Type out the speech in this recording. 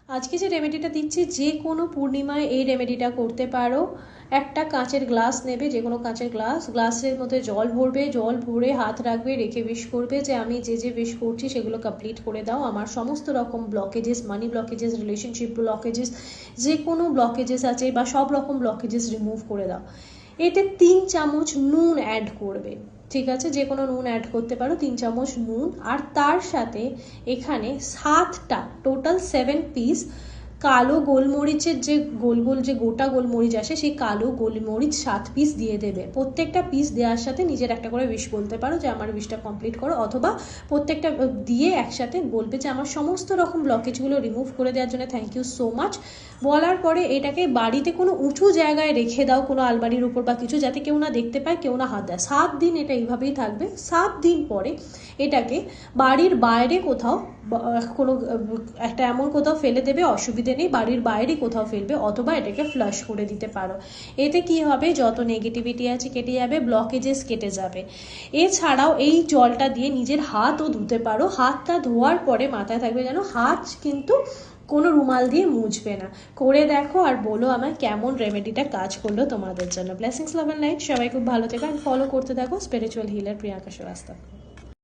আজকে যে রেমেডিটা দিচ্ছি যে কোনো পূর্ণিমায় এই রেমেডিটা করতে পারো। একটা কাঁচের গ্লাস নেবে, যে কোনো কাঁচের গ্লাসের মধ্যে জল ভরবে, জল ভরে হাত রাখবে, রেখে উইশ করবে যে আমি যে উইশ করছি সেগুলো কমপ্লিট করে দাও। আমার সমস্ত রকম ব্লকেজেস, মানি ব্লকেজেস, রিলেশনশিপ ব্লকেজেস, যে কোনো ব্লকেজেস আছে বা সব রকম ব্লকেজেস রিমুভ করে দাও। এতে 3 চামচ নুন অ্যাড করবে, ঠিক আছে? যে কোনো নুন অ্যাড করতে পারো, 3 চামচ নুন। আর তার সাথে এখানে 7টা, টোটাল 7 পিস কালো গোলমরিচের যে গোল গোল যে গোটা গোলমরিচ আসে, সেই কালো গোলমরিচ 7 পিস দিয়ে দেবে। প্রত্যেকটা পিস দেওয়ার সাথে নিজের একটা করে উইশ বলতে পারো যে আমার উইশটা কমপ্লিট করো, অথবা প্রত্যেকটা দিয়ে একসাথে বলবে যে আমার সমস্ত রকম ব্লকেজগুলো রিমুভ করে দেওয়ার জন্য থ্যাংক ইউ সো মাচ। বলার পরে এটাকে বাড়িতে কোনো উঁচু জায়গায় রেখে দাও, কোনো আলমারির উপর বা কিছু, যাতে কেউ না দেখতে পায়, কেউ না হাত দেয়। 7 দিন এটা এইভাবেই থাকবে। 7 দিন পরে এটাকে বাড়ির বাইরে কোথাও, কোনো একটা এমন কোথাও ফেলে দেবে, অসুবিধে নেই, বাড়ির বাইরে কোথাও ফেলবে, অথবা এটাকে ফ্লাশ করে দিতে পারো। এতে কি হবে, যত নেগেটিভিটি আছে কেটে যাবে, ব্লকেজেস কেটে যাবে। এছাড়াও এই জলটা দিয়ে নিজের হাতও ধুতে পারো। হাতটা ধোয়ার পরে মাথায় থাকবে যেন হাত কিন্তু কোনো রুমাল দিয়ে মুছবে না। করে দেখো আর বলো আমায় কেমন রেমেডিটা কাজ করলো তোমাদের জন্য। Blessings, love and light. সবাই খুব ভালো থেকো, ফলো করতে থাকো স্পিরিচুয়াল হিলার প্রিয়াঙ্কা শ্রীবাস্তব।